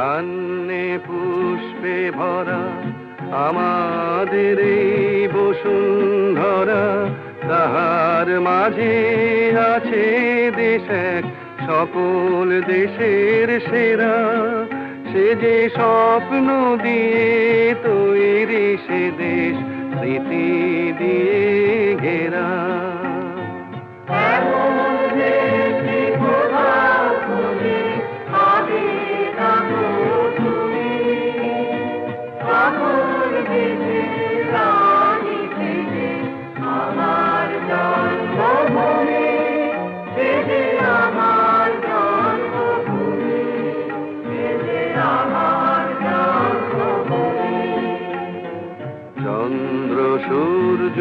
ধান্যে পুষ্পে ভরা আমাদের এই বসুন্ধরা, তাহার মাঝে আছে দেশ এক সকল দেশের সেরা। সে যে স্বপ্ন দিয়ে তৈরি সে দেশ স্মৃতি দিয়ে ঘেরা। চন্দ্র সূর্য